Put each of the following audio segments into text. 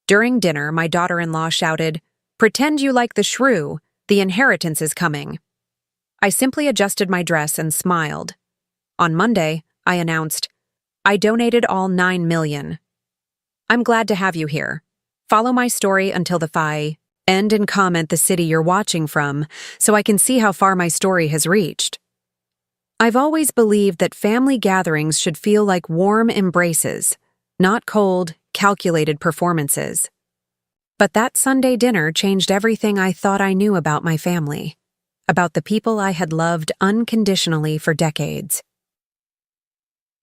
During dinner, my daughter-in-law shouted, "Pretend you like the SHREW, the inheritance is coming." I simply adjusted my dress and smiled. On Monday, I announced, "I donated all 9 million. I'm glad to have you here. Follow my story until the end and comment the city you're watching from so I can see how far my story has reached." I've always believed that family gatherings should feel like warm embraces, not cold, calculated performances. But that Sunday dinner changed everything I thought I knew about my family, about the people I had loved unconditionally for decades.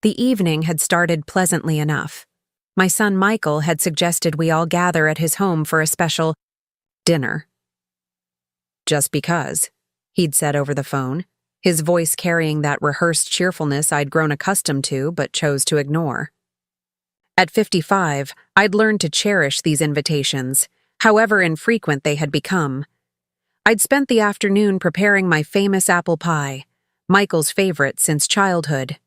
The evening had started pleasantly enough. My son Michael had suggested we all gather at his home for a special dinner. "Just because," he'd said over the phone, his voice carrying that rehearsed cheerfulness I'd grown accustomed to but chose to ignore. At 55, I'd learned to cherish these invitations, however infrequent they had become. I'd spent the afternoon preparing my famous apple pie, Michael's favorite since childhood.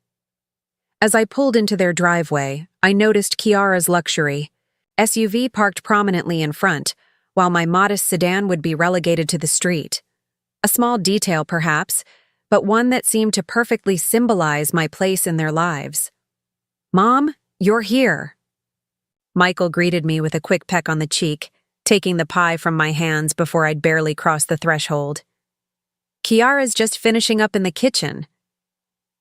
As I pulled into their driveway, I noticed Kiara's luxury SUV parked prominently in front, while my modest sedan would be relegated to the street. A small detail, perhaps, but one that seemed to perfectly symbolize my place in their lives. "Mom, you're here." Michael greeted me with a quick peck on the cheek, taking the pie from my hands before I'd barely crossed the threshold. "Kiara's just finishing up in the kitchen."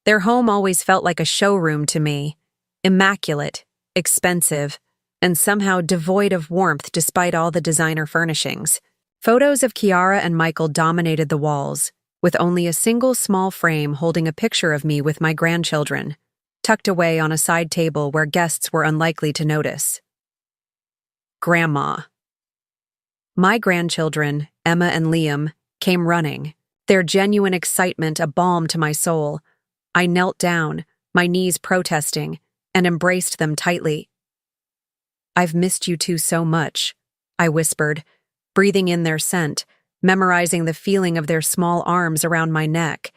Their home always felt like a showroom to me, immaculate, expensive, and somehow devoid of warmth despite all the designer furnishings. Photos of Kiara and Michael dominated the walls, with only a single small frame holding a picture of me with my grandchildren, tucked away on a side table where guests were unlikely to notice. Grandma. My grandchildren, Emma and Liam, came running, their genuine excitement a balm to my soul. I knelt down, my knees protesting, and embraced them tightly. "I've missed you two so much," I whispered, breathing in their scent, memorizing the feeling of their small arms around my neck.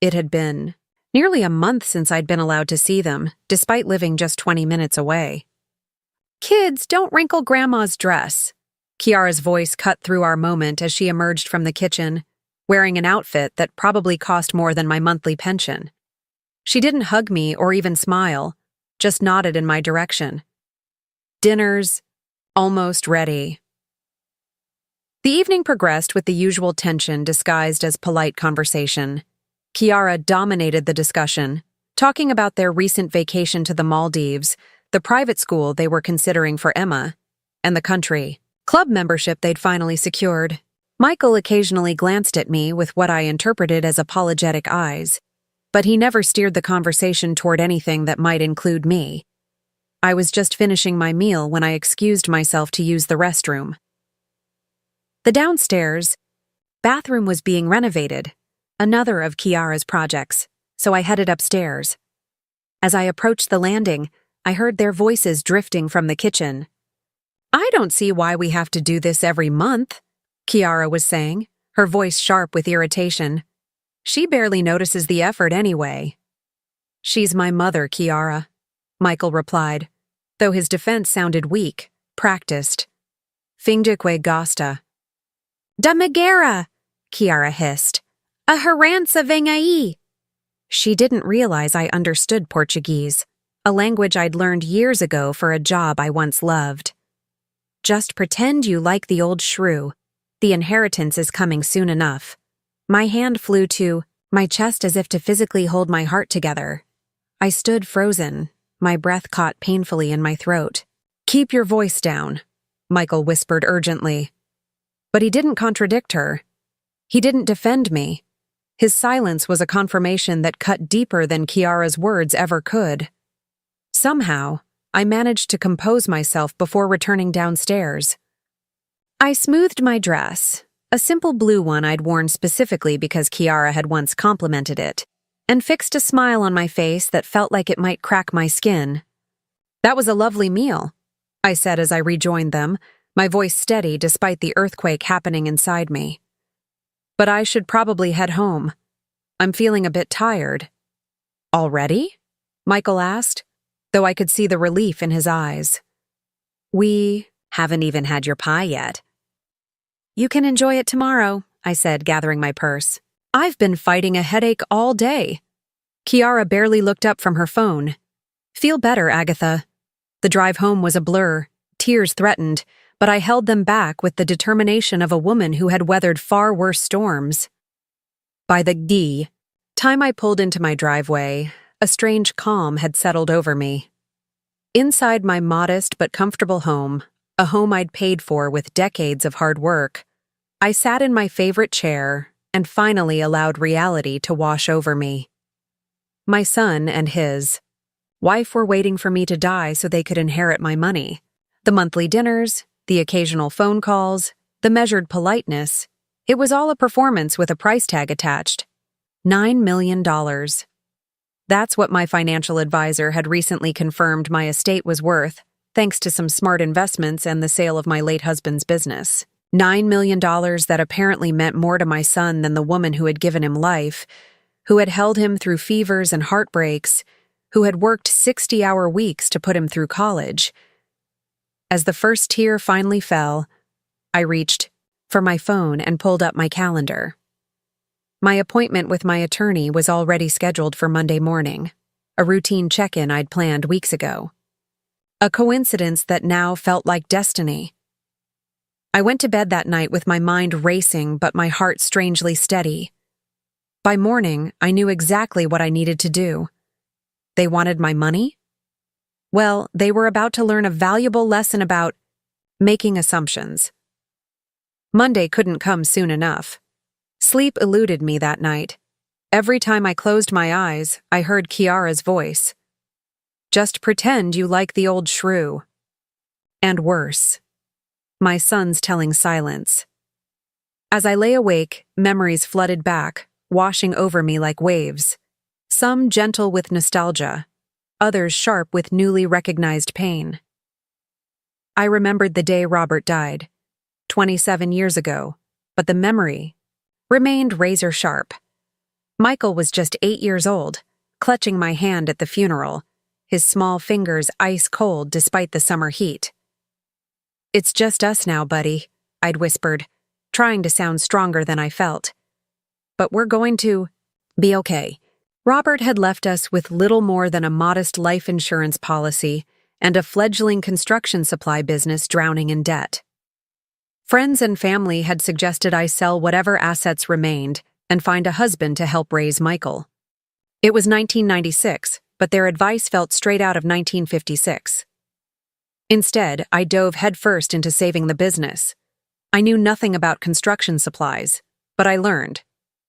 It had been nearly a month since I'd been allowed to see them, despite living just 20 minutes away. "Kids, don't wrinkle Grandma's dress." Kiara's voice cut through our moment as she emerged from the kitchen, wearing an outfit that probably cost more than my monthly pension. She didn't hug me or even smile, just nodded in my direction. "Dinner's almost ready." The evening progressed with the usual tension disguised as polite conversation. Kiara dominated the discussion, talking about their recent vacation to the Maldives, the private school they were considering for Emma, and the country club membership they'd finally secured. Michael occasionally glanced at me with what I interpreted as apologetic eyes, but he never steered the conversation toward anything that might include me. I was just finishing my meal when I excused myself to use the restroom. The downstairs bathroom was being renovated, another of Kiara's projects, so I headed upstairs. As I approached the landing, I heard their voices drifting from the kitchen. "I don't see why we have to do this every month," Kiara was saying, her voice sharp with irritation. "She barely notices the effort anyway." "She's my mother, Kiara," Michael replied, though his defense sounded weak, practiced. "Fingdique gosta." "Da Megara," Kiara hissed. "A herança vem aí." She didn't realize I understood Portuguese, a language I'd learned years ago for a job I once loved. "Just pretend you like the old SHREW. The inheritance is coming soon enough." My hand flew to my chest as if to physically hold my heart together. I stood frozen, my breath caught painfully in my throat. "Keep your voice down," Michael whispered urgently. But he didn't contradict her. He didn't defend me. His silence was a confirmation that cut deeper than Kiara's words ever could. Somehow, I managed to compose myself before returning downstairs. I smoothed my dress, a simple blue one I'd worn specifically because Kiara had once complimented it, and fixed a smile on my face that felt like it might crack my skin. "That was a lovely meal," I said as I rejoined them, my voice steady despite the earthquake happening inside me. "But I should probably head home. I'm feeling a bit tired." "Already?" Michael asked, though I could see the relief in his eyes. Haven't even had your pie yet. You can enjoy it tomorrow, I said, gathering my purse. I've been fighting a headache all day. Kiara barely looked up from her phone. Feel better, Agatha. The drive home was a blur. Tears threatened, but I held them back with the determination of a woman who had weathered far worse storms. By the time I pulled into my driveway, a strange calm had settled over me. Inside my modest but comfortable home, a home I'd paid for with decades of hard work, I sat in my favorite chair and finally allowed reality to wash over me. My son and his wife were waiting for me to die so they could inherit my money. The monthly dinners, the occasional phone calls, the measured politeness, it was all a performance with a price tag attached. $9 million. That's what my financial advisor had recently confirmed my estate was worth, thanks to some smart investments and the sale of my late husband's business. $9 million that apparently meant more to my son than the woman who had given him life, who had held him through fevers and heartbreaks, who had worked 60-hour weeks to put him through college. As the first tear finally fell, I reached for my phone and pulled up my calendar. My appointment with my attorney was already scheduled for Monday morning, a routine check-in I'd planned weeks ago. A coincidence that now felt like destiny. I went to bed that night with my mind racing but my heart strangely steady. By morning, I knew exactly what I needed to do. They wanted my money? Well, they were about to learn a valuable lesson about making assumptions. Monday couldn't come soon enough. Sleep eluded me that night. Every time I closed my eyes, I heard Kiara's voice. Just pretend you like the old SHREW. And worse. My son's telling silence. As I lay awake, memories flooded back, washing over me like waves. Some gentle with nostalgia, others sharp with newly recognized pain. I remembered the day Robert died, 27 years ago, but the memory remained razor sharp. Michael was just 8 years old, clutching my hand at the funeral, his small fingers ice cold despite the summer heat. It's just us now, buddy, I'd whispered, trying to sound stronger than I felt. But we're going to be okay. Robert had left us with little more than a modest life insurance policy and a fledgling construction supply business drowning in debt. Friends and family had suggested I sell whatever assets remained and find a husband to help raise Michael. It was 1996, but their advice felt straight out of 1956. Instead, I dove headfirst into saving the business. I knew nothing about construction supplies, but I learned.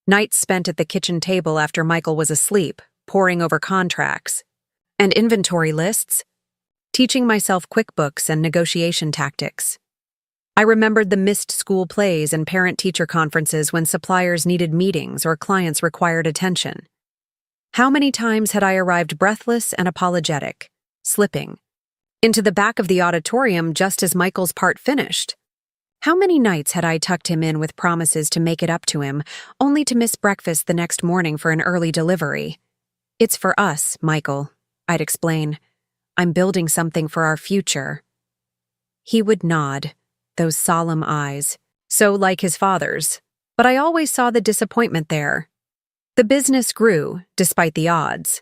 Nights spent at the kitchen table after Michael was asleep, poring over contracts and inventory lists, teaching myself QuickBooks and negotiation tactics. I remembered the missed school plays and parent-teacher conferences when suppliers needed meetings or clients required attention. How many times had I arrived breathless and apologetic, slipping into the back of the auditorium just as Michael's part finished? How many nights had I tucked him in with promises to make it up to him, only to miss breakfast the next morning for an early delivery? It's for us, Michael, I'd explain. I'm building something for our future. He would nod, those solemn eyes, so like his father's, but I always saw the disappointment there. The business grew, despite the odds.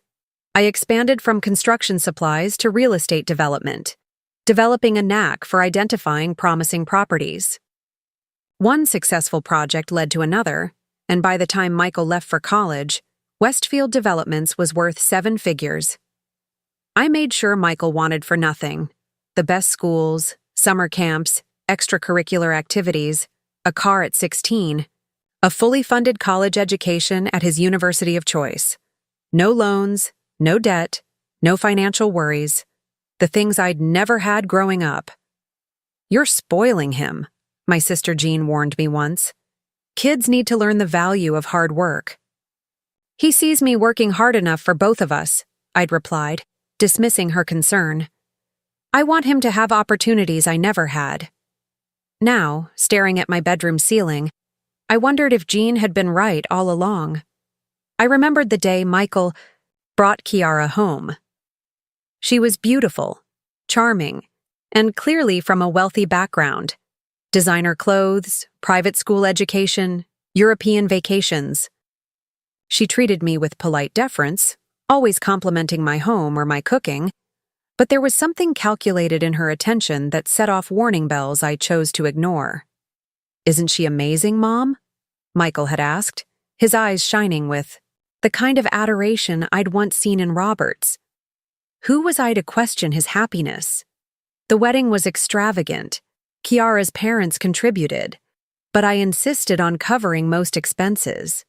I expanded from construction supplies to real estate development, developing a knack for identifying promising properties. One successful project led to another, and by the time Michael left for college, Westfield Developments was worth 7 figures. I made sure Michael wanted for nothing: the best schools, summer camps, extracurricular activities, a car at 16, a fully funded college education at his university of choice. No loans, no debt, no financial worries. The things I'd never had growing up. You're spoiling him, my sister Jean warned me once. Kids need to learn the value of hard work. He sees me working hard enough for both of us, I'd replied, dismissing her concern. I want him to have opportunities I never had. Now, staring at my bedroom ceiling, I wondered if Jean had been right all along. I remembered the day Michael brought Kiara home. She was beautiful, charming, and clearly from a wealthy background. Designer clothes, private school education, European vacations. She treated me with polite deference, always complimenting my home or my cooking, but there was something calculated in her attention that set off warning bells I chose to ignore. "Isn't she amazing, Mom?" Michael had asked, his eyes shining with the kind of adoration I'd once seen in Robert's. Who was I to question his happiness? The wedding was extravagant. Kiara's parents contributed, but I insisted on covering most expenses.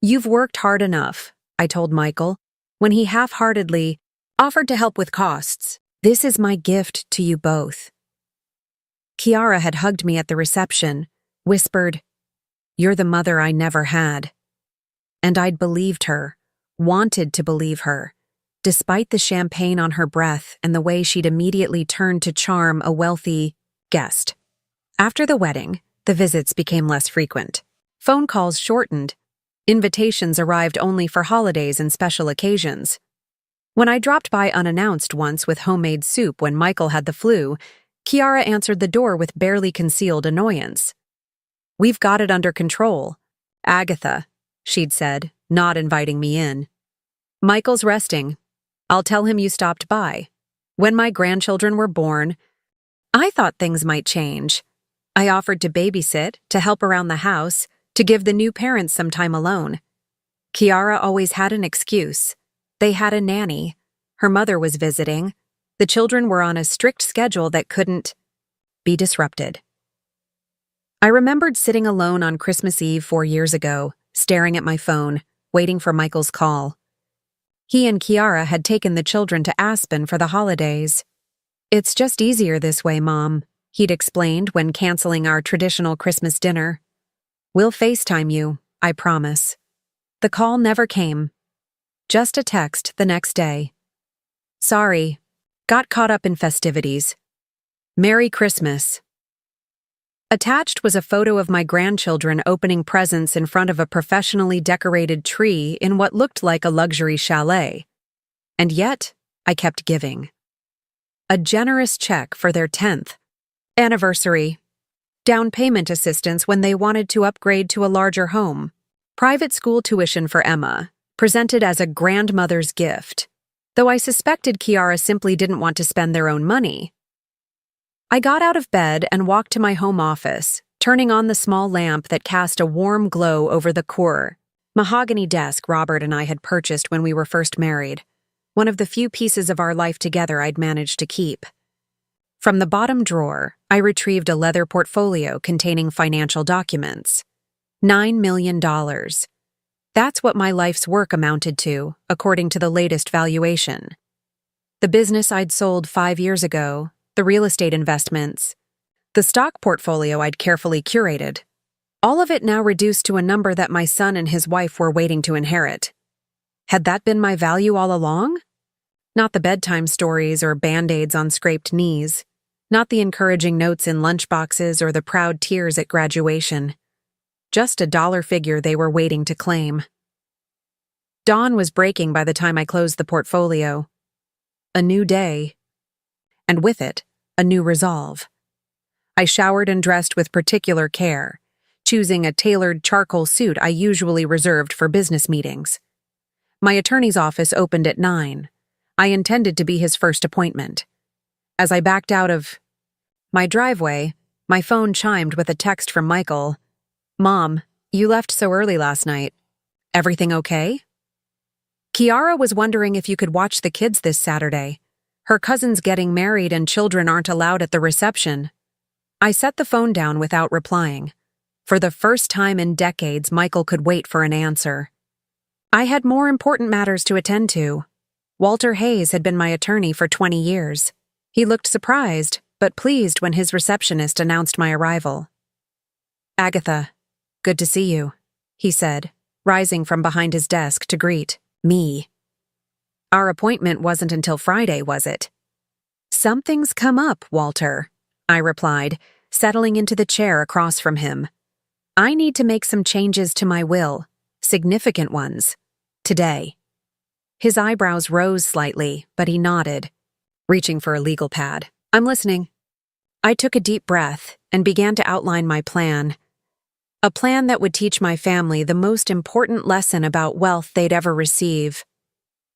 "You've worked hard enough," I told Michael, when he half-heartedly offered to help with costs. "This is my gift to you both." Kiara had hugged me at the reception, whispered, "You're the mother I never had." And I'd believed her, wanted to believe her, despite the champagne on her breath and the way she'd immediately turned to charm a wealthy guest. After the wedding, the visits became less frequent. Phone calls shortened. Invitations arrived only for holidays and special occasions. When I dropped by unannounced once with homemade soup when Michael had the flu, Kiara answered the door with barely concealed annoyance. "We've got it under control, Agatha," she'd said, not inviting me in. "Michael's resting. I'll tell him you stopped by. When my grandchildren were born, I thought things might change. I offered to babysit, to help around the house, to give the new parents some time alone. Kiara always had an excuse. They had a nanny. Her mother was visiting. The children were on a strict schedule that couldn't be disrupted." I remembered sitting alone on Christmas Eve 4 years ago, staring at my phone, waiting for Michael's call. He and Kiara had taken the children to Aspen for the holidays. "It's just easier this way, Mom," he'd explained when canceling our traditional Christmas dinner. "We'll FaceTime you, I promise." The call never came. Just a text the next day. "Sorry, got caught up in festivities. Merry Christmas." Attached was a photo of my grandchildren opening presents in front of a professionally decorated tree in what looked like a luxury chalet. And yet, I kept giving. A generous check for their 10th anniversary. Down payment assistance when they wanted to upgrade to a larger home. Private school tuition for Emma, presented as a grandmother's gift, though I suspected Kiara simply didn't want to spend their own money. I got out of bed and walked to my home office, turning on the small lamp that cast a warm glow over the mahogany desk Robert and I had purchased when we were first married, one of the few pieces of our life together I'd managed to keep. From the bottom drawer, I retrieved a leather portfolio containing financial documents. $9 million. That's what my life's work amounted to, according to the latest valuation. The business I'd sold 5 years ago, the real estate investments, the stock portfolio I'd carefully curated, all of it now reduced to a number that my son and his wife were waiting to inherit. Had that been my value all along? Not the bedtime stories or band-aids on scraped knees, not the encouraging notes in lunchboxes or the proud tears at graduation. Just a dollar figure they were waiting to claim. Dawn was breaking by the time I closed the portfolio. A new day. And with it, a new resolve. I showered and dressed with particular care, choosing a tailored charcoal suit I usually reserved for business meetings. My attorney's office opened at 9. I intended to be his first appointment. As I backed out of my driveway, my phone chimed with a text from Michael. "Mom, you left so early last night. Everything okay?" Kiara was wondering if you could watch the kids this Saturday. Her cousin's getting married and children aren't allowed at the reception. I set the phone down without replying. For the first time in decades, Michael could wait for an answer. I had more important matters to attend to. Walter Hayes had been my attorney for 20 years. He looked surprised, but pleased when his receptionist announced my arrival. "Agatha, good to see you," he said, rising from behind his desk to greet me. "Our appointment wasn't until Friday, was it?" "Something's come up, Walter," I replied, settling into the chair across from him. "I need to make some changes to my will, significant ones, today." His eyebrows rose slightly, but he nodded, reaching for a legal pad. I'm listening. I took a deep breath and began to outline my plan. A plan that would teach my family the most important lesson about wealth they'd ever receive.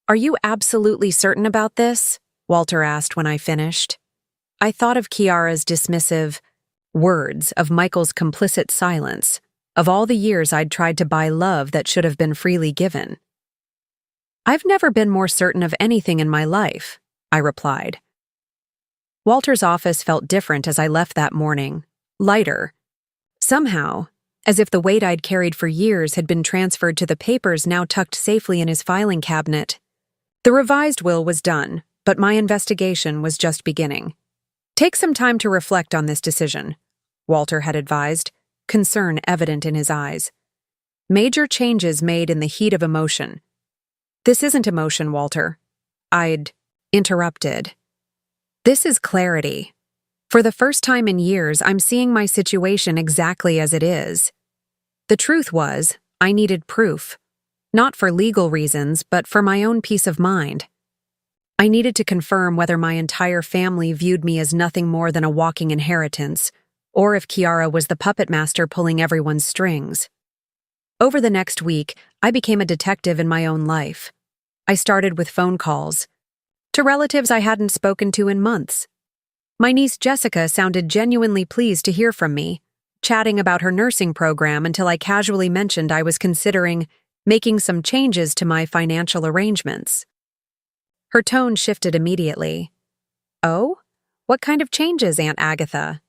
Are you absolutely certain about this? Walter asked when I finished. I thought of Kiara's dismissive words, of Michael's complicit silence, of all the years I'd tried to buy love that should have been freely given. I've never been more certain of anything in my life, I replied. Walter's office felt different as I left that morning, lighter. Somehow, as if the weight I'd carried for years had been transferred to the papers now tucked safely in his filing cabinet. The revised will was done, but my investigation was just beginning. Take some time to reflect on this decision, Walter had advised, concern evident in his eyes. Major changes made in the heat of emotion. This isn't emotion, Walter. I'd interrupted. This is clarity. For the first time in years, I'm seeing my situation exactly as it is. The truth was, I needed proof. Not for legal reasons, but for my own peace of mind. I needed to confirm whether my entire family viewed me as nothing more than a walking inheritance, or if Kiara was the puppet master pulling everyone's strings. Over the next week, I became a detective in my own life. I started with phone calls to relatives I hadn't spoken to in months. My niece Jessica sounded genuinely pleased to hear from me, chatting about her nursing program until I casually mentioned I was considering making some changes to my financial arrangements. Her tone shifted immediately. Oh? What kind of changes, Aunt Agatha?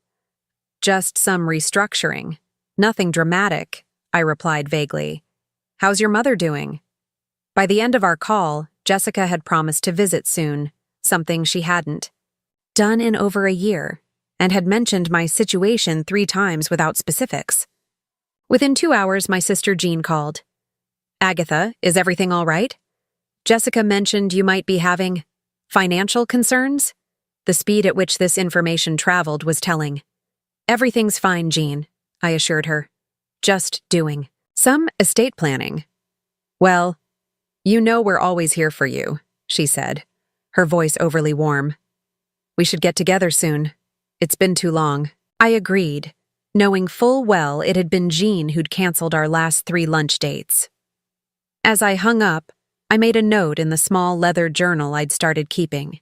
Just some restructuring. Nothing dramatic, I replied vaguely. How's your mother doing? By the end of our call, Jessica had promised to visit soon, something she hadn't done in over a year, and had mentioned my situation 3 times without specifics. Within 2 hours, my sister Jean called. Agatha, is everything all right? Jessica mentioned you might be having financial concerns. The speed at which this information traveled was telling. Everything's fine, Jean, I assured her. Just doing some estate planning. Well, you know we're always here for you, she said, her voice overly warm. We should get together soon. It's been too long. I agreed, knowing full well it had been Jean who'd canceled our last 3 lunch dates. As I hung up, I made a note in the small leather journal I'd started keeping.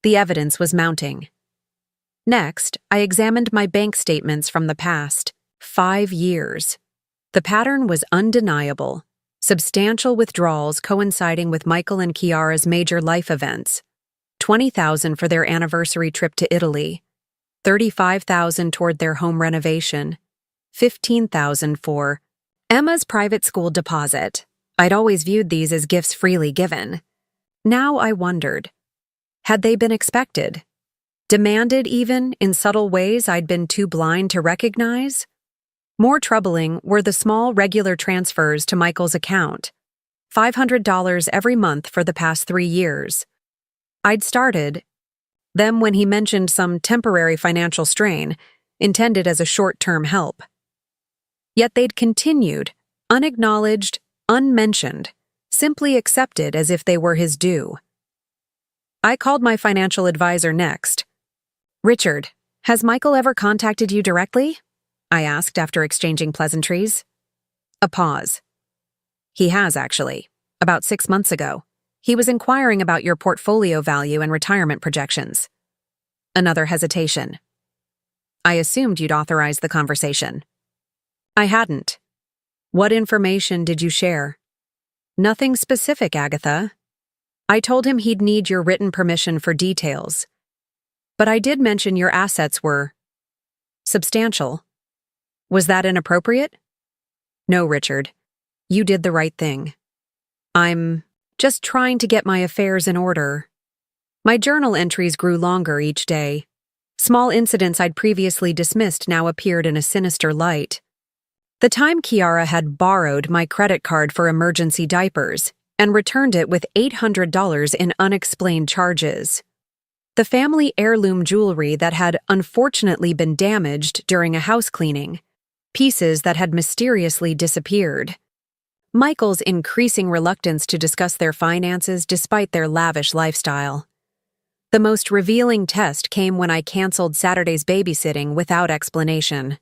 The evidence was mounting. Next, I examined my bank statements from the past 5 years. The pattern was undeniable. Substantial withdrawals coinciding with Michael and Kiara's major life events. $20,000 for their anniversary trip to Italy. $35,000 toward their home renovation. $15,000 for Emma's private school deposit. I'd always viewed these as gifts freely given. Now I wondered, had they been expected? Demanded even in subtle ways I'd been too blind to recognize? More troubling were the small regular transfers to Michael's account, $500 every month for the past 3 years. I'd started them when he mentioned some temporary financial strain, intended as a short-term help. Yet they'd continued, unacknowledged, unmentioned, simply accepted as if they were his due. I called my financial advisor next. Richard, has Michael ever contacted you directly? I asked after exchanging pleasantries. A pause. He has, actually. About 6 months ago. He was inquiring about your portfolio value and retirement projections. Another hesitation. I assumed you'd authorize the conversation. I hadn't. What information did you share? Nothing specific, Agatha. I told him he'd need your written permission for details. But I did mention your assets were substantial. Was that inappropriate? No, Richard. You did the right thing. I'm just trying to get my affairs in order. My journal entries grew longer each day. Small incidents I'd previously dismissed now appeared in a sinister light. The time Kiara had borrowed my credit card for emergency diapers and returned it with $800 in unexplained charges. The family heirloom jewelry that had unfortunately been damaged during a house cleaning. Pieces that had mysteriously disappeared. Michael's increasing reluctance to discuss their finances despite their lavish lifestyle. The most revealing test came when I canceled Saturday's babysitting without explanation.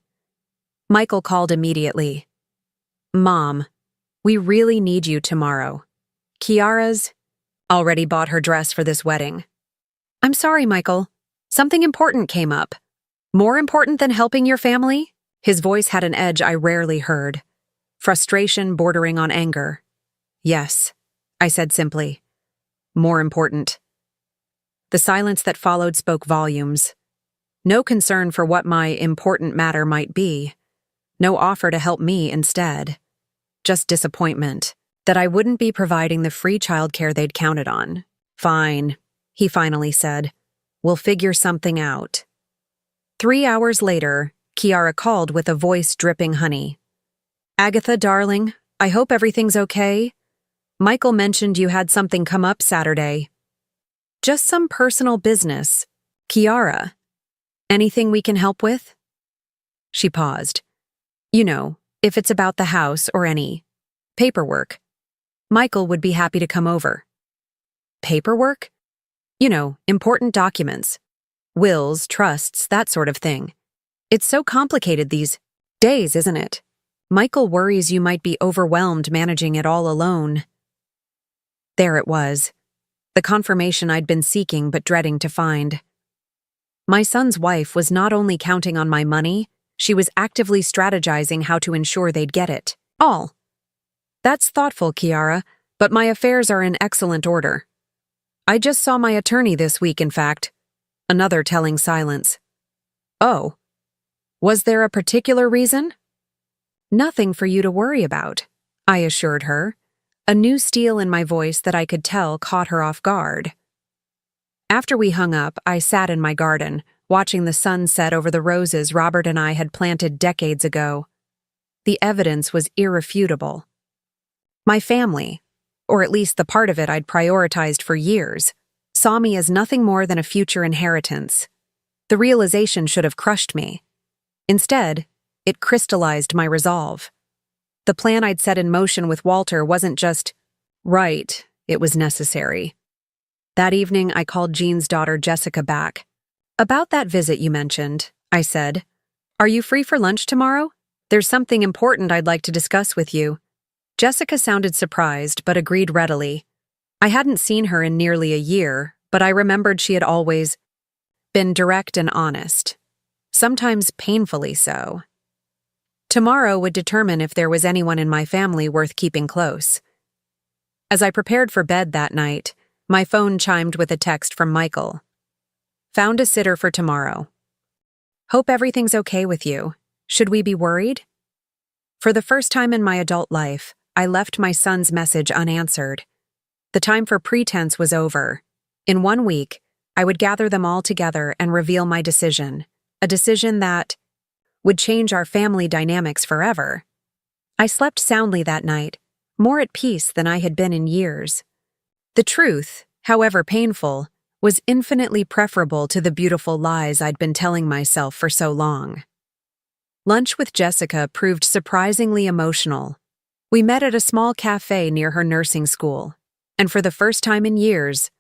Michael called immediately. "Mom, we really need you tomorrow. Kiara's already bought her dress for this wedding." "I'm sorry, Michael. Something important came up." "More important than helping your family?" His voice had an edge I rarely heard. Frustration bordering on anger. "Yes," I said simply. "More important." The silence that followed spoke volumes. No concern for what my important matter might be. No offer to help me instead. Just disappointment that I wouldn't be providing the free childcare they'd counted on. "Fine," he finally said. "We'll figure something out." 3 hours later, Kiara called with a voice dripping honey. "Agatha, darling, I hope everything's okay. Michael mentioned you had something come up Saturday." "Just some personal business. Kiara, anything we can help with?" She paused. "You know, if it's about the house or any paperwork, Michael would be happy to come over." "Paperwork?" "You know, important documents. Wills, trusts, that sort of thing. It's so complicated these days, isn't it? Michael worries you might be overwhelmed managing it all alone." There it was. The confirmation I'd been seeking but dreading to find. My son's wife was not only counting on my money, she was actively strategizing how to ensure they'd get it all. "That's thoughtful, Kiara, but my affairs are in excellent order. I just saw my attorney this week, in fact." Another telling silence. "Oh. Was there a particular reason?" "Nothing for you to worry about," I assured her, a new steel in my voice that I could tell caught her off guard. After we hung up, I sat in my garden, watching the sun set over the roses Robert and I had planted decades ago. The evidence was irrefutable. My family, or at least the part of it I'd prioritized for years, saw me as nothing more than a future inheritance. The realization should have crushed me. Instead, it crystallized my resolve. The plan I'd set in motion with Walter wasn't just right, it was necessary. That evening, I called Jean's daughter Jessica back. "About that visit you mentioned," I said. "Are you free for lunch tomorrow? There's something important I'd like to discuss with you." Jessica sounded surprised, but agreed readily. I hadn't seen her in nearly a year, but I remembered she had always been direct and honest. Sometimes painfully so. Tomorrow would determine if there was anyone in my family worth keeping close. As I prepared for bed that night, my phone chimed with a text from Michael. "Found a sitter for tomorrow. Hope everything's okay with you. Should we be worried?" For the first time in my adult life, I left my son's message unanswered. The time for pretense was over. In 1 week, I would gather them all together and reveal my decision, a decision that would change our family dynamics forever. I slept soundly that night, more at peace than I had been in years. The truth, however painful, was infinitely preferable to the beautiful lies I'd been telling myself for so long. Lunch with Jessica proved surprisingly emotional. We met at a small cafe near her nursing school, and for the first time in years,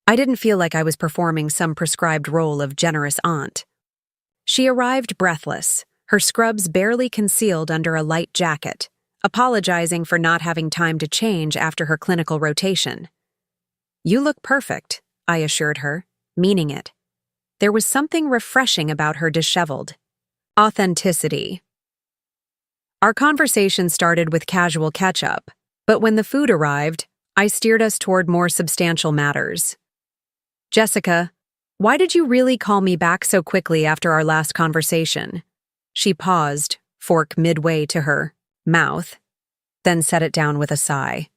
I didn't feel like I was performing some prescribed role of generous aunt. She arrived breathless, her scrubs barely concealed under a light jacket, apologizing for not having time to change after her clinical rotation. "You look perfect," I assured her, meaning it. There was something refreshing about her disheveled authenticity. Our conversation started with casual catch-up, but when the food arrived, I steered us toward more substantial matters. "Jessica, why did you really call me back so quickly after our last conversation?" She paused, fork midway to her mouth, then set it down with a sigh.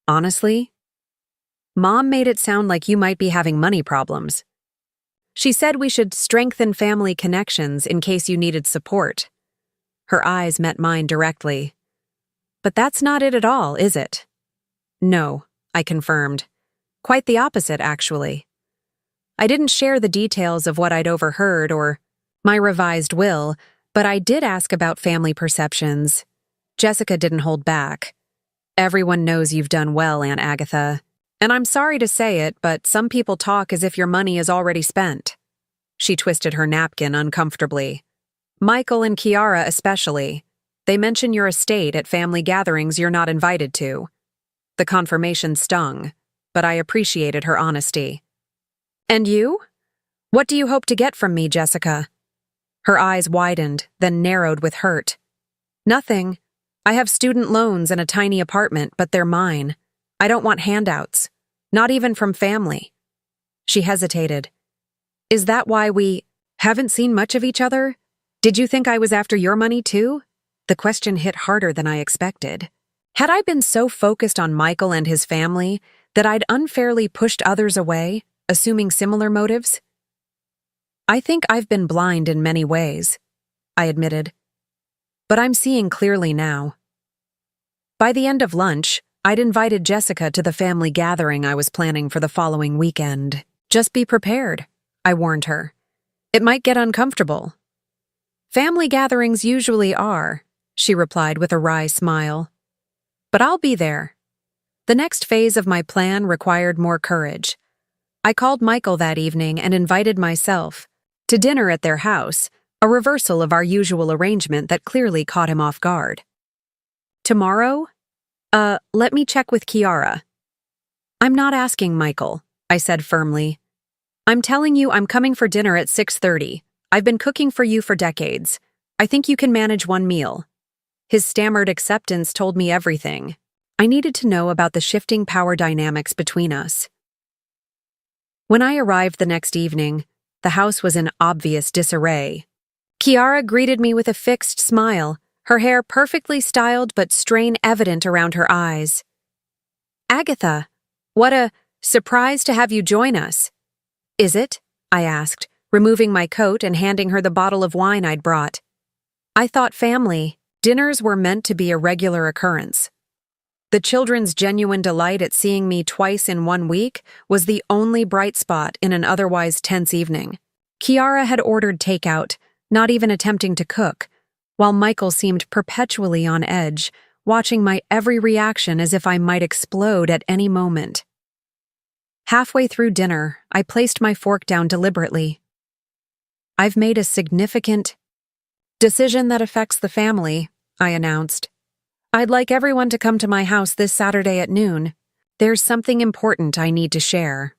"Honestly, Mom made it sound like you might be having money problems. She said we should strengthen family connections in case you needed support." Her eyes met mine directly. "But that's not it at all, is it?" "No," I confirmed. "Quite the opposite, actually." I didn't share the details of what I'd overheard or my revised will, but I did ask about family perceptions. Jessica didn't hold back. "Everyone knows you've done well, Aunt Agatha. And I'm sorry to say it, but some people talk as if your money is already spent. She twisted her napkin uncomfortably. Michael and Kiara especially. They mention your estate at family gatherings you're not invited to. The confirmation stung, but I appreciated her honesty. And you? What do you hope to get from me, Jessica? Her eyes widened, then narrowed with hurt. Nothing. I have student loans and a tiny apartment, but they're mine. I don't want handouts. Not even from family. She hesitated. Is that why we haven't seen much of each other? Did you think I was after your money too? The question hit harder than I expected. Had I been so focused on Michael and his family that I'd unfairly pushed others away, assuming similar motives? I think I've been blind in many ways, I admitted. But I'm seeing clearly now. By the end of lunch, I'd invited Jessica to the family gathering I was planning for the following weekend. Just be prepared, I warned her. It might get uncomfortable. Family gatherings usually are, she replied with a wry smile. But I'll be there. The next phase of my plan required more courage. I called Michael that evening and invited myself to dinner at their house, a reversal of our usual arrangement that clearly caught him off guard. Tomorrow? Let me check with Kiara. I'm not asking Michael, I said firmly. I'm telling you I'm coming for dinner at 6:30. I've been cooking for you for decades. I think you can manage one meal. His stammered acceptance told me everything. I needed to know about the shifting power dynamics between us. When I arrived the next evening, the house was in obvious disarray. Kiara greeted me with a fixed smile, her hair perfectly styled but strain evident around her eyes. Agatha, what a surprise to have you join us. Is it? I asked, removing my coat and handing her the bottle of wine I'd brought. I thought family dinners were meant to be a regular occurrence. The children's genuine delight at seeing me twice in 1 week was the only bright spot in an otherwise tense evening. Kiara had ordered takeout, not even attempting to cook, while Michael seemed perpetually on edge, watching my every reaction as if I might explode at any moment. Halfway through dinner, I placed my fork down deliberately. I've made a significant decision that affects the family, I announced. I'd like everyone to come to my house this Saturday at noon. There's something important I need to share.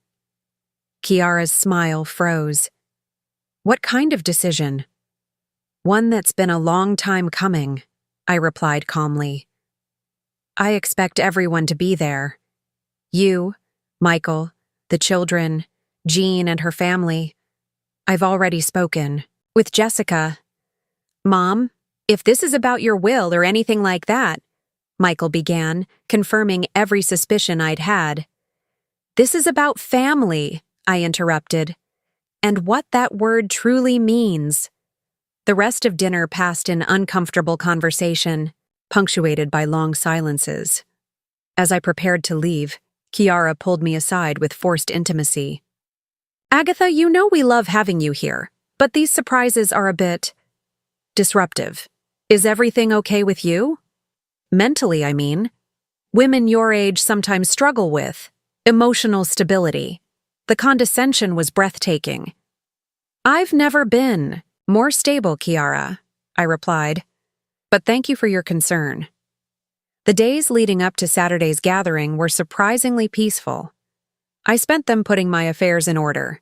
Kiara's smile froze. What kind of decision? One that's been a long time coming, I replied calmly. I expect everyone to be there. You, Michael, the children, Jean and her family. I've already spoken with Jessica. Mom, if this is about your will or anything like that, Michael began, confirming every suspicion I'd had. This is about family, I interrupted, and what that word truly means. The rest of dinner passed in uncomfortable conversation, punctuated by long silences. As I prepared to leave, Kiara pulled me aside with forced intimacy. Agatha, you know we love having you here, but these surprises are a bit disruptive. Is everything okay with you? Mentally, I mean. Women your age sometimes struggle with emotional stability. The condescension was breathtaking. I've never been more stable, Kiara, I replied. But thank you for your concern. The days leading up to Saturday's gathering were surprisingly peaceful. I spent them putting my affairs in order.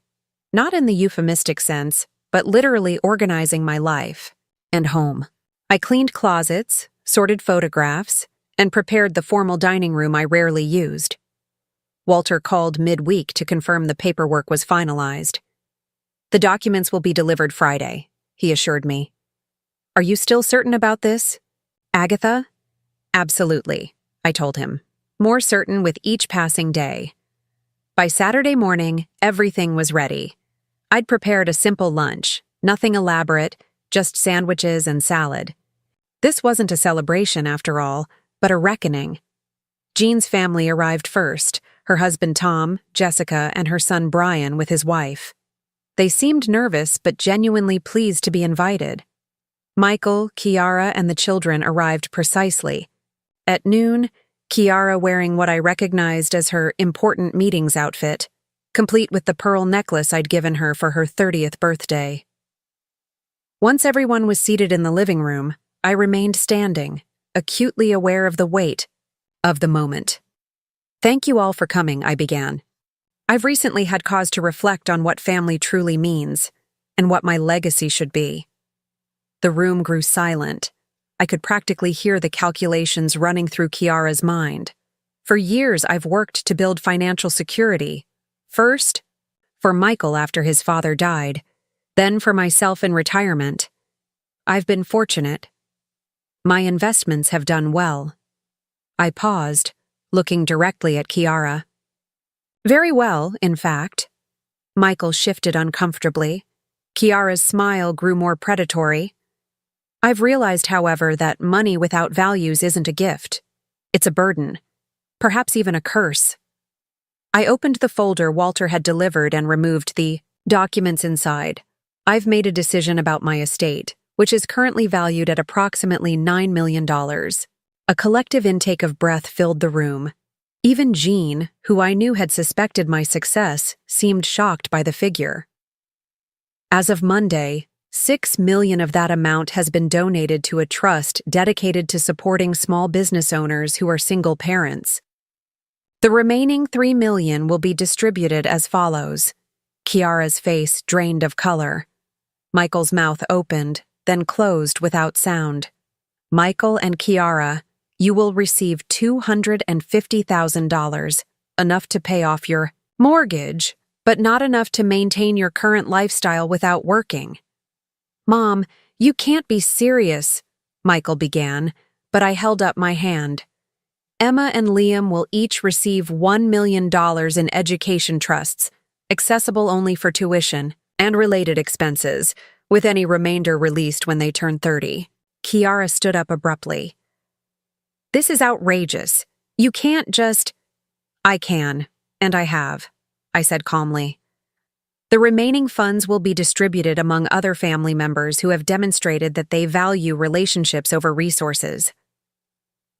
Not in the euphemistic sense, but literally organizing my life and home. I cleaned closets, sorted photographs, and prepared the formal dining room I rarely used. Walter called midweek to confirm the paperwork was finalized. The documents will be delivered Friday, he assured me. Are you still certain about this, Agatha? Absolutely, I told him, more certain with each passing day. By Saturday morning, everything was ready. I'd prepared a simple lunch, nothing elaborate, just sandwiches and salad. This wasn't a celebration, after all, but a reckoning. Jean's family arrived first, her husband Tom, Jessica, and her son Brian with his wife. They seemed nervous but genuinely pleased to be invited. Michael, Kiara, and the children arrived precisely. At noon, Kiara wearing what I recognized as her important meetings outfit, complete with the pearl necklace I'd given her for her 30th birthday. Once everyone was seated in the living room, I remained standing, acutely aware of the weight of the moment. "Thank you all for coming," I began. "I've recently had cause to reflect on what family truly means and what my legacy should be." The room grew silent. I could practically hear the calculations running through Kiara's mind. For years, I've worked to build financial security. First, for Michael after his father died, then for myself in retirement. I've been fortunate. My investments have done well. I paused, looking directly at Kiara. "Very well, in fact." Michael shifted uncomfortably. Kiara's smile grew more predatory. "I've realized, however, that money without values isn't a gift. It's a burden, perhaps even a curse." I opened the folder Walter had delivered and removed the documents inside. "I've made a decision about my estate, which is currently valued at approximately $9 million. A collective intake of breath filled the room. Even Jean, who I knew had suspected my success, seemed shocked by the figure. As of Monday, $6 million of that amount has been donated to a trust dedicated to supporting small business owners who are single parents. The remaining $3 million will be distributed as follows." Kiara's face drained of color. Michael's mouth opened, then closed without sound. "Michael and Kiara, you will receive $250,000, enough to pay off your mortgage, but not enough to maintain your current lifestyle without working." "Mom, you can't be serious," Michael began, but I held up my hand. "Emma and Liam will each receive $1 million in education trusts, accessible only for tuition and related expenses, with any remainder released when they turn 30. Kiara stood up abruptly. "This is outrageous. You can't just—" "I can, and I have," I said calmly. "The remaining funds will be distributed among other family members who have demonstrated that they value relationships over resources."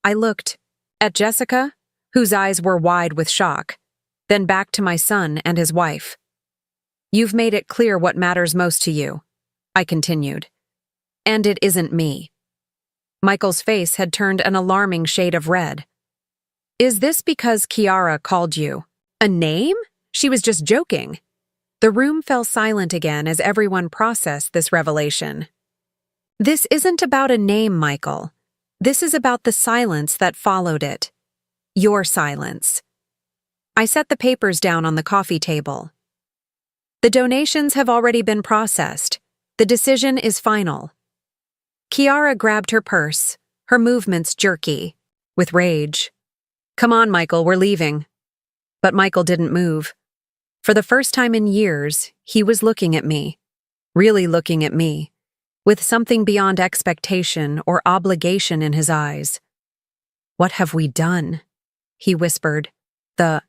I looked at Jessica, whose eyes were wide with shock, then back to my son and his wife. "You've made it clear what matters most to you," I continued. "And it isn't me." Michael's face had turned an alarming shade of red. "Is this because Kiara called you a name? She was just joking." The room fell silent again as everyone processed this revelation. "This isn't about a name, Michael. This is about the silence that followed it. Your silence." I set the papers down on the coffee table. "The donations have already been processed. The decision is final." Kiara grabbed her purse, her movements jerky, with rage. "Come on, Michael, we're leaving." But Michael didn't move. For the first time in years, he was looking at me, really looking at me, with something beyond expectation or obligation in his eyes. "What have we done?" he whispered. The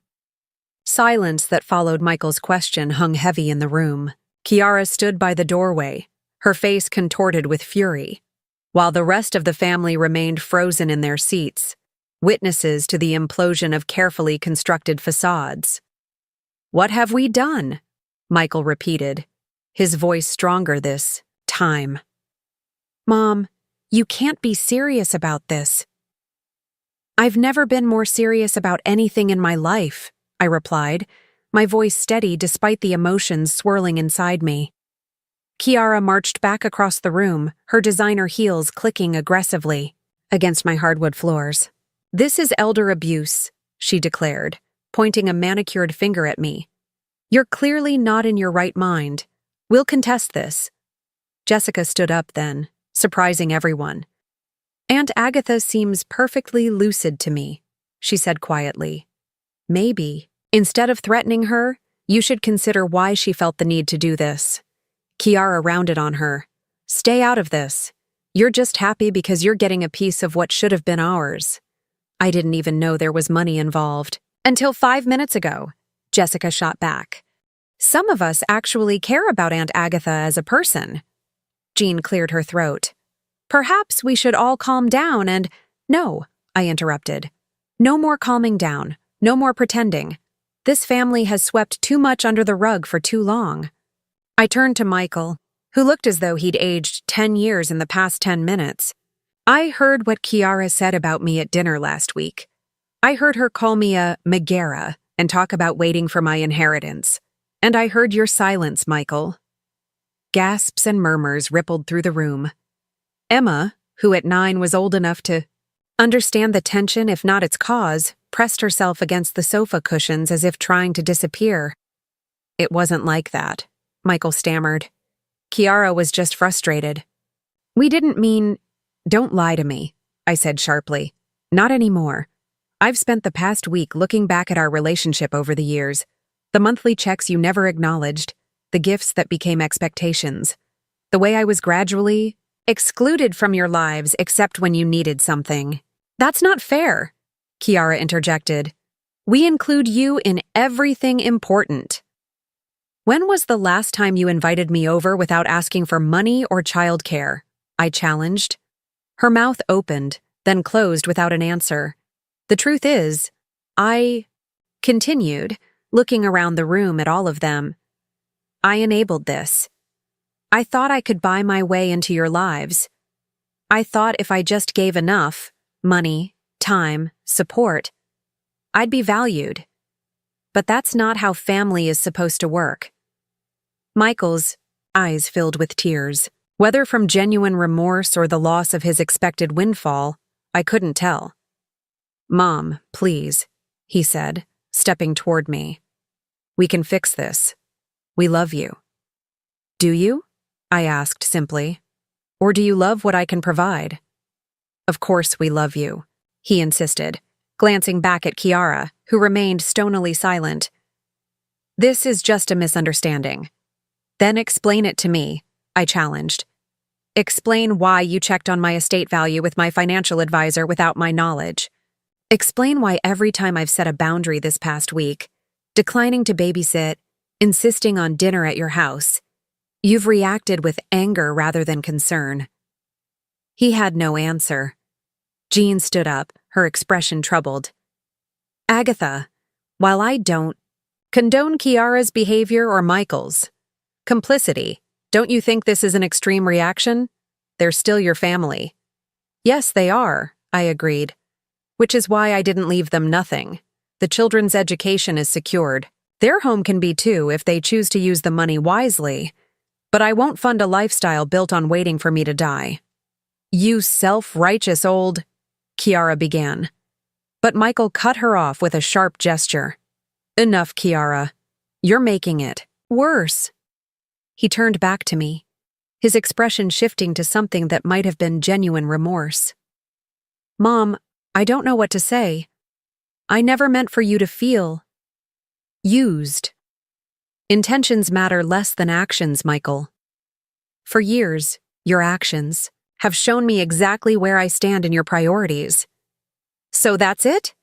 silence that followed Michael's question hung heavy in the room. Kiara stood by the doorway, her face contorted with fury, while the rest of the family remained frozen in their seats, witnesses to the implosion of carefully constructed facades. "What have we done?" Michael repeated, his voice stronger this time. "Mom, you can't be serious about this." "I've never been more serious about anything in my life," I replied, my voice steady despite the emotions swirling inside me. Kiara marched back across the room, her designer heels clicking aggressively against my hardwood floors. "This is elder abuse," she declared, pointing a manicured finger at me. "You're clearly not in your right mind. We'll contest this." Jessica stood up then, surprising everyone. "Aunt Agatha seems perfectly lucid to me," she said quietly. "Maybe, instead of threatening her, you should consider why she felt the need to do this." Kiara rounded on her. "Stay out of this. You're just happy because you're getting a piece of what should have been ours." "I didn't even know there was money involved. Until 5 minutes ago," Jessica shot back. "Some of us actually care about Aunt Agatha as a person." Jean cleared her throat. "Perhaps we should all calm down and—" "No," I interrupted. No more calming down. No more pretending. This family has swept too much under the rug for too long. I turned to Michael, who looked as though he'd aged 10 years in the past 10 minutes. I heard what Kiara said about me at dinner last week. I heard her call me a Megara and talk about waiting for my inheritance. And I heard your silence, Michael. Gasps and murmurs rippled through the room. Emma, who at 9 was old enough to understand the tension, if not its cause, pressed herself against the sofa cushions as if trying to disappear. It wasn't like that, Michael stammered. Kiara was just frustrated. We didn't mean... Don't lie to me, I said sharply. Not anymore. I've spent the past week looking back at our relationship over the years. The monthly checks you never acknowledged, the gifts that became expectations. The way I was gradually excluded from your lives except when you needed something. That's not fair, Kiara interjected. We include you in everything important. When was the last time you invited me over without asking for money or childcare? I challenged. Her mouth opened, then closed without an answer. The truth is, I continued, looking around the room at all of them. I enabled this. I thought I could buy my way into your lives. I thought if I just gave enough, money, time, support, I'd be valued. But that's not how family is supposed to work. Michael's eyes filled with tears. Whether from genuine remorse or the loss of his expected windfall, I couldn't tell. Mom, please, he said, stepping toward me. We can fix this. We love you. Do you? I asked simply. Or do you love what I can provide? Of course we love you, he insisted, glancing back at Kiara, who remained stonily silent. This is just a misunderstanding. Then explain it to me, I challenged. Explain why you checked on my estate value with my financial advisor without my knowledge. Explain why every time I've set a boundary this past week, declining to babysit, insisting on dinner at your house, you've reacted with anger rather than concern. He had no answer. Jean stood up, her expression troubled. Agatha, while I don't condone Kiara's behavior or Michael's complicity, don't you think this is an extreme reaction? They're still your family. Yes, they are, I agreed. Which is why I didn't leave them nothing. The children's education is secured. Their home can be too if they choose to use the money wisely. But I won't fund a lifestyle built on waiting for me to die. You self-righteous old... Kiara began. But Michael cut her off with a sharp gesture. Enough, Kiara. You're making it worse. He turned back to me, his expression shifting to something that might have been genuine remorse. Mom, I don't know what to say. I never meant for you to feel used. Intentions matter less than actions, Michael. For years, your actions have shown me exactly where I stand in your priorities. So that's it?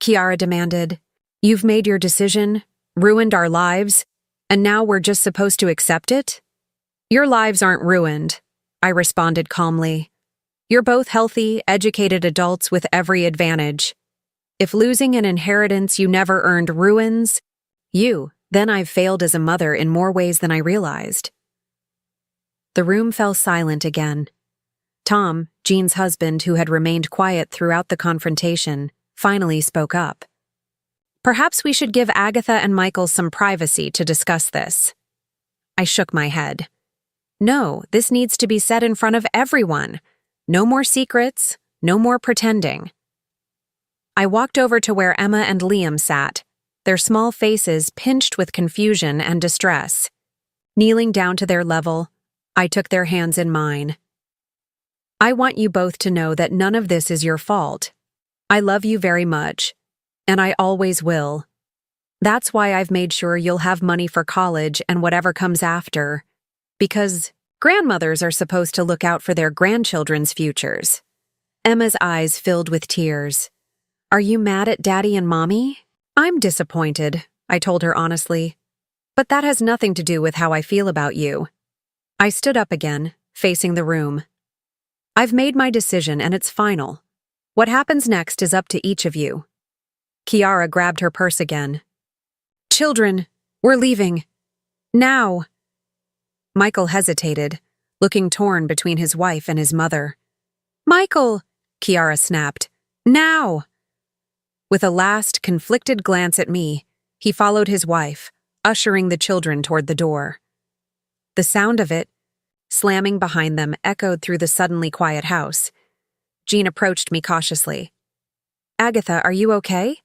Kiara demanded. You've made your decision, ruined our lives, and now we're just supposed to accept it? Your lives aren't ruined, I responded calmly. You're both healthy, educated adults with every advantage. If losing an inheritance you never earned ruins you, then I've failed as a mother in more ways than I realized. The room fell silent again. Tom, Jean's husband, who had remained quiet throughout the confrontation, finally spoke up. Perhaps we should give Agatha and Michael some privacy to discuss this. I shook my head. No, this needs to be said in front of everyone. No more secrets, no more pretending. I walked over to where Emma and Liam sat, their small faces pinched with confusion and distress. Kneeling down to their level, I took their hands in mine. I want you both to know that none of this is your fault. I love you very much, and I always will. That's why I've made sure you'll have money for college and whatever comes after, because grandmothers are supposed to look out for their grandchildren's futures. Emma's eyes filled with tears. Are you mad at Daddy and Mommy? I'm disappointed, I told her honestly. But that has nothing to do with how I feel about you. I stood up again, facing the room. I've made my decision and it's final. What happens next is up to each of you. Kiara grabbed her purse again. Children, we're leaving. Now. Michael hesitated, looking torn between his wife and his mother. Michael, Kiara snapped. Now. With a last, conflicted glance at me, he followed his wife, ushering the children toward the door. The sound of it, slamming behind them, echoed through the suddenly quiet house. Jean approached me cautiously. Agatha, are you okay?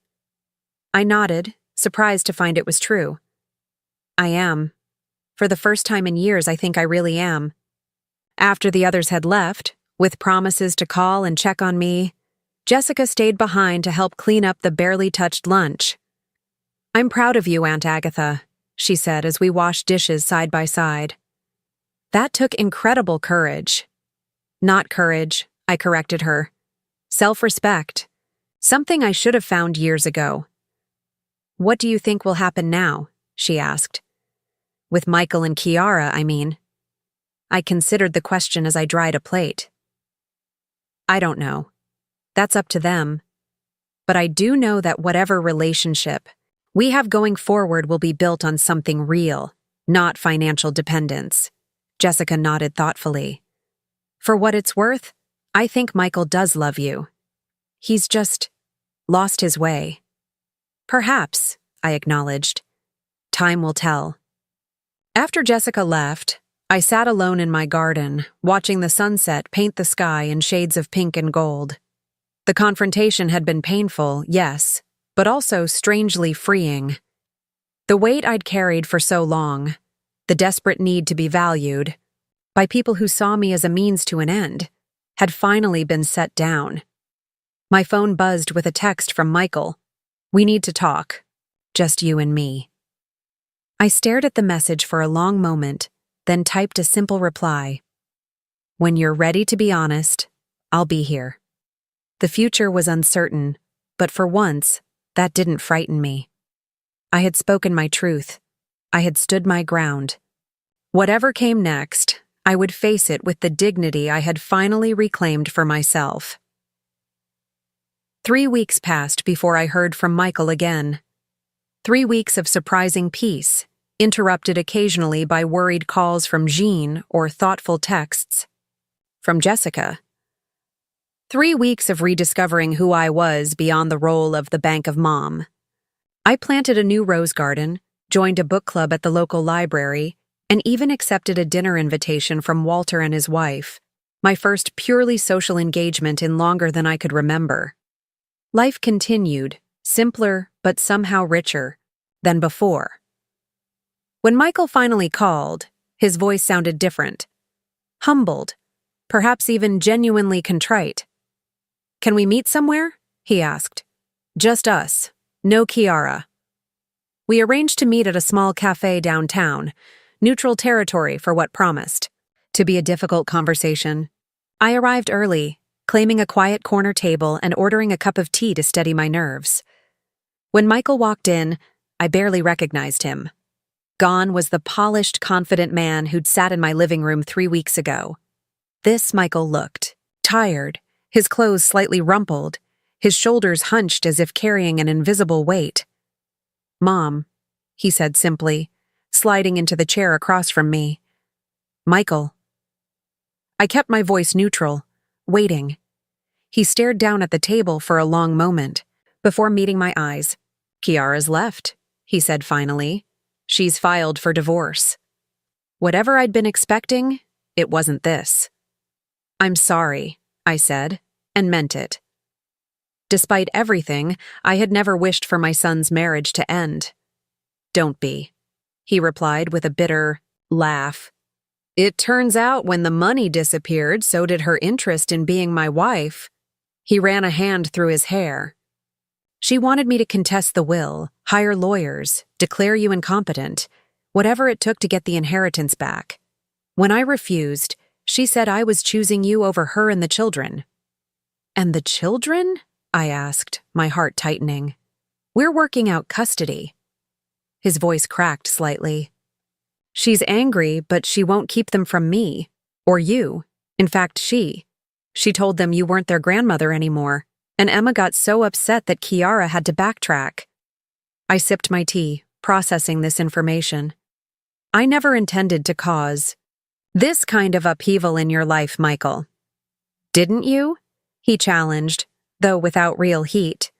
I nodded, surprised to find it was true. I am. For the first time in years, I think I really am. After the others had left, with promises to call and check on me, Jessica stayed behind to help clean up the barely touched lunch. I'm proud of you, Aunt Agatha, she said as we washed dishes side by side. That took incredible courage. Not courage, I corrected her. Self-respect. Something I should have found years ago. What do you think will happen now? She asked. With Michael and Kiara, I mean. I considered the question as I dried a plate. I don't know. That's up to them. But I do know that whatever relationship we have going forward will be built on something real, not financial dependence. Jessica nodded thoughtfully. For what it's worth, I think Michael does love you. He's just lost his way. Perhaps, I acknowledged. Time will tell. After Jessica left, I sat alone in my garden, watching the sunset paint the sky in shades of pink and gold. The confrontation had been painful, yes, but also strangely freeing. The weight I'd carried for so long, the desperate need to be valued, by people who saw me as a means to an end, had finally been set down. My phone buzzed with a text from Michael. We need to talk. Just you and me. I stared at the message for a long moment, then typed a simple reply. When you're ready to be honest, I'll be here. The future was uncertain, but for once, that didn't frighten me. I had spoken my truth. I had stood my ground. Whatever came next, I would face it with the dignity I had finally reclaimed for myself. 3 weeks passed before I heard from Michael again. 3 weeks of surprising peace, interrupted occasionally by worried calls from Jean or thoughtful texts from Jessica. 3 weeks of rediscovering who I was beyond the role of the bank of mom. I planted a new rose garden, joined a book club at the local library, and even accepted a dinner invitation from Walter and his wife, my first purely social engagement in longer than I could remember. Life continued, simpler but somehow richer than before. When Michael finally called, his voice sounded different. Humbled, perhaps even genuinely contrite. Can we meet somewhere? He asked. Just us. No Kiara. We arranged to meet at a small cafe downtown, neutral territory for what promised to be a difficult conversation. I arrived early, claiming a quiet corner table and ordering a cup of tea to steady my nerves. When Michael walked in, I barely recognized him. Gone was the polished, confident man who'd sat in my living room 3 weeks ago. This Michael looked tired, his clothes slightly rumpled, his shoulders hunched as if carrying an invisible weight. Mom, he said simply, sliding into the chair across from me. Michael. I kept my voice neutral, waiting. He stared down at the table for a long moment, before meeting my eyes. Kiara's left, he said finally. She's filed for divorce. Whatever I'd been expecting, it wasn't this. I'm sorry, I said, and meant it. Despite everything, I had never wished for my son's marriage to end. Don't be, he replied with a bitter laugh. It turns out when the money disappeared, so did her interest in being my wife. He ran a hand through his hair. She wanted me to contest the will, hire lawyers, declare you incompetent, whatever it took to get the inheritance back. When I refused, she said I was choosing you over her and the children. And the children? I asked, my heart tightening. We're working out custody. His voice cracked slightly. She's angry, but she won't keep them from me, or you. In fact, she told them you weren't their grandmother anymore, and Emma got so upset that Kiara had to backtrack. I sipped my tea, processing this information. I never intended to cause this kind of upheaval in your life, Michael. Didn't you? He challenged, though without real heat.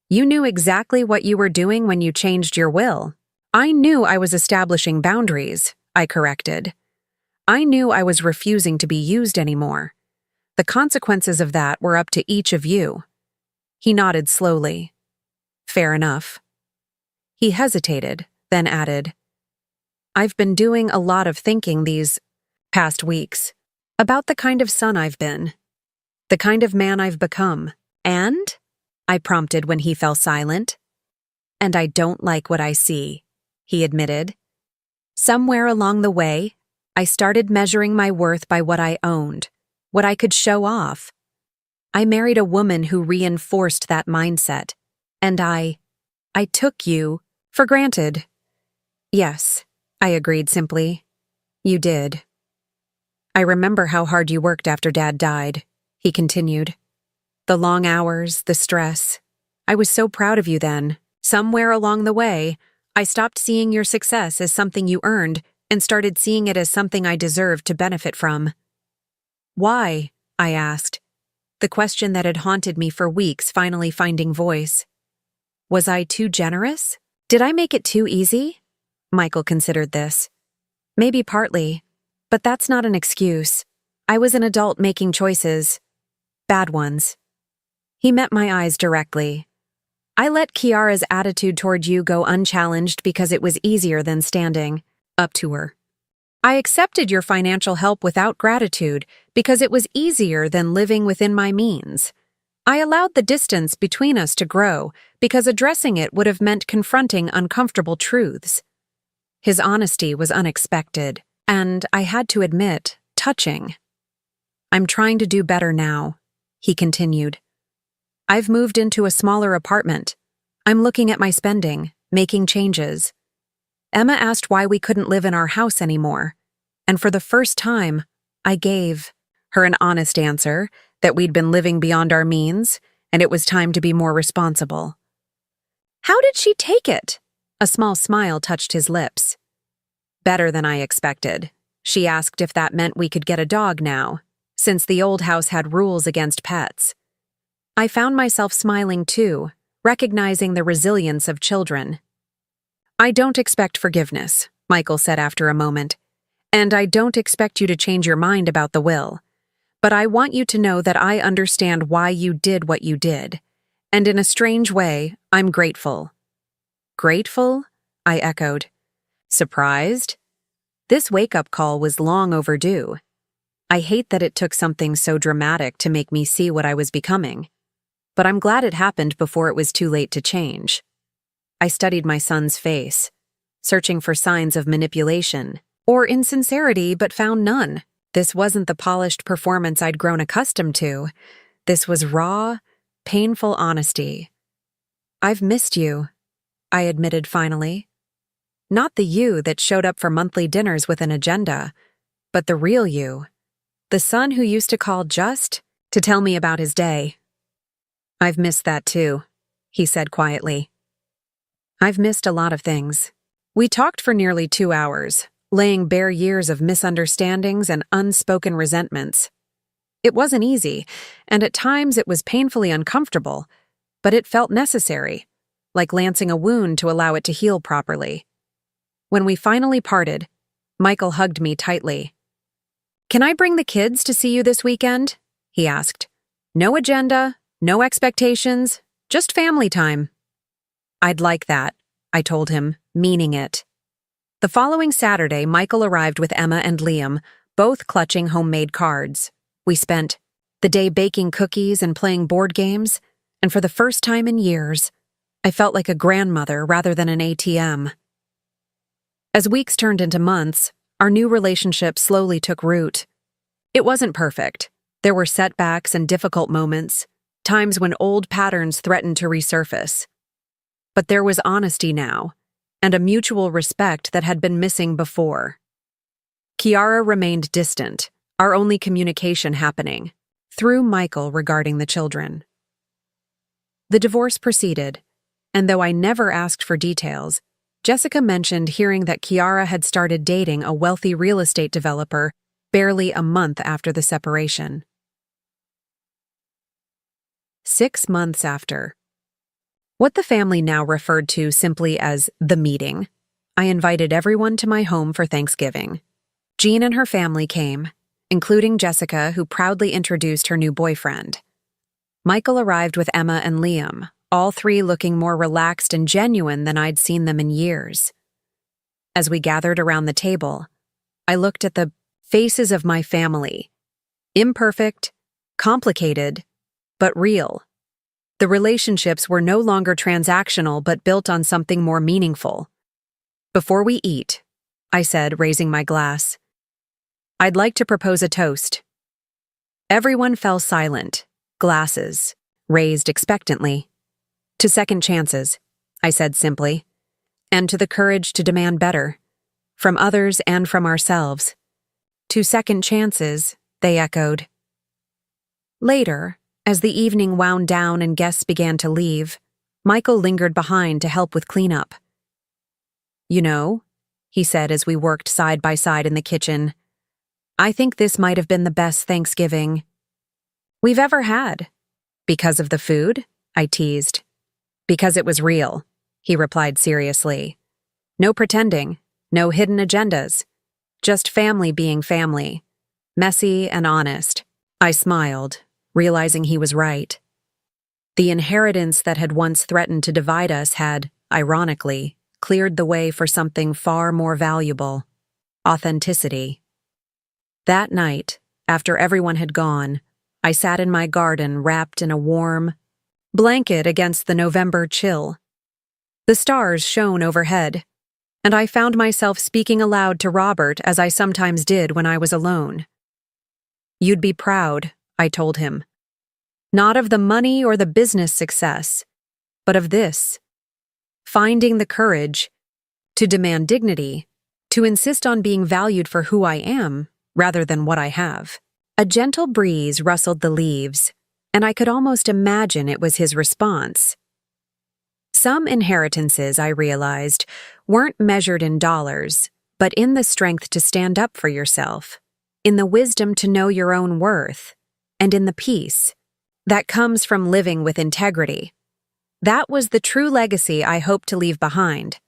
You knew exactly what you were doing when you changed your will. I knew I was establishing boundaries, I corrected. I knew I was refusing to be used anymore. The consequences of that were up to each of you. He nodded slowly. Fair enough. He hesitated, then added, I've been doing a lot of thinking these past weeks about the kind of son I've been, the kind of man I've become. And? I prompted when he fell silent. And I don't like what I see, he admitted. Somewhere along the way, I started measuring my worth by what I owned, what I could show off. I married a woman who reinforced that mindset, and I took you for granted. Yes, I agreed simply. You did. I remember how hard you worked after Dad died, he continued. The long hours, the stress. I was so proud of you then. Somewhere along the way, I stopped seeing your success as something you earned and started seeing it as something I deserved to benefit from. Why? I asked, the question that had haunted me for weeks finally finding voice. Was I too generous? Did I make it too easy? Michael considered this. Maybe partly, but that's not an excuse. I was an adult making choices. Bad ones. He met my eyes directly. I let Kiara's attitude toward you go unchallenged because it was easier than standing up to her. I accepted your financial help without gratitude because it was easier than living within my means. I allowed the distance between us to grow because addressing it would have meant confronting uncomfortable truths. His honesty was unexpected, and I had to admit, touching. I'm trying to do better now, he continued. I've moved into a smaller apartment. I'm looking at my spending, making changes. Emma asked why we couldn't live in our house anymore, and for the first time, I gave her an honest answer that we'd been living beyond our means, and it was time to be more responsible. How did she take it? A small smile touched his lips. Better than I expected. She asked if that meant we could get a dog now, since the old house had rules against pets. I found myself smiling too, recognizing the resilience of children. I don't expect forgiveness, Michael said after a moment, and I don't expect you to change your mind about the will. But I want you to know that I understand why you did what you did, and in a strange way, I'm grateful. Grateful? I echoed. Surprised? This wake-up call was long overdue. I hate that it took something so dramatic to make me see what I was becoming. But I'm glad it happened before it was too late to change. I studied my son's face, searching for signs of manipulation or insincerity, but found none. This wasn't the polished performance I'd grown accustomed to. This was raw, painful honesty. I've missed you, I admitted finally. Not the you that showed up for monthly dinners with an agenda, but the real you. The son who used to call just to tell me about his day. I've missed that too, he said quietly. I've missed a lot of things. We talked for nearly 2 hours, laying bare years of misunderstandings and unspoken resentments. It wasn't easy, and at times it was painfully uncomfortable, but it felt necessary, like lancing a wound to allow it to heal properly. When we finally parted, Michael hugged me tightly. Can I bring the kids to see you this weekend? He asked. No agenda, no expectations, just family time. I'd like that, I told him, meaning it. The following Saturday, Michael arrived with Emma and Liam, both clutching homemade cards. We spent the day baking cookies and playing board games, and for the first time in years, I felt like a grandmother rather than an ATM. As weeks turned into months, our new relationship slowly took root. It wasn't perfect. There were setbacks and difficult moments, times when old patterns threatened to resurface. But there was honesty now, and a mutual respect that had been missing before. Kiara remained distant, our only communication happening through Michael regarding the children. The divorce proceeded, and though I never asked for details, Jessica mentioned hearing that Kiara had started dating a wealthy real estate developer barely a month after the separation. 6 months after. What the family now referred to simply as the meeting, I invited everyone to my home for Thanksgiving. Jean and her family came, including Jessica, who proudly introduced her new boyfriend. Michael arrived with Emma and Liam, all three looking more relaxed and genuine than I'd seen them in years. As we gathered around the table, I looked at the faces of my family. Imperfect, complicated, but real. The relationships were no longer transactional but built on something more meaningful. "Before we eat," I said, raising my glass, "I'd like to propose a toast." Everyone fell silent, glasses raised expectantly. "To second chances," I said simply, "and to the courage to demand better, from others and from ourselves." "To second chances," they echoed. Later, as the evening wound down and guests began to leave, Michael lingered behind to help with cleanup. "You know," he said as we worked side by side in the kitchen, "I think this might have been the best Thanksgiving we've ever had." "Because of the food?" I teased. "Because it was real," he replied seriously. "No pretending, no hidden agendas. Just family being family. Messy and honest." I smiled, realizing he was right. The inheritance that had once threatened to divide us had, ironically, cleared the way for something far more valuable: authenticity. That night, after everyone had gone, I sat in my garden wrapped in a warm blanket against the November chill. The stars shone overhead, and I found myself speaking aloud to Robert as I sometimes did when I was alone. "You'd be proud," I told him. "Not of the money or the business success, but of this. Finding the courage to demand dignity, to insist on being valued for who I am rather than what I have." A gentle breeze rustled the leaves, and I could almost imagine it was his response. Some inheritances, I realized, weren't measured in dollars, but in the strength to stand up for yourself, in the wisdom to know your own worth, and in the peace that comes from living with integrity. That was the true legacy I hoped to leave behind.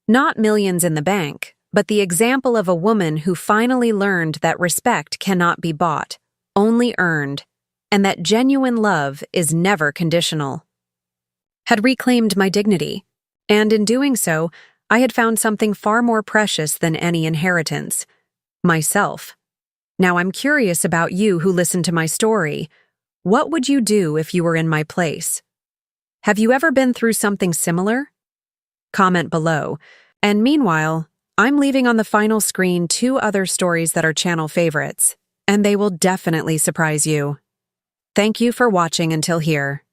Not millions in the bank, but the example of a woman who finally learned that respect cannot be bought, only earned, and that genuine love is never conditional. Had reclaimed my dignity, and in doing so, I had found something far more precious than any inheritance: myself. Now I'm curious about you who listened to my story. What would you do if you were in my place? Have you ever been through something similar? Comment below. And meanwhile, I'm leaving on the final screen 2 other stories that are channel favorites, and they will definitely surprise you. Thank you for watching until here.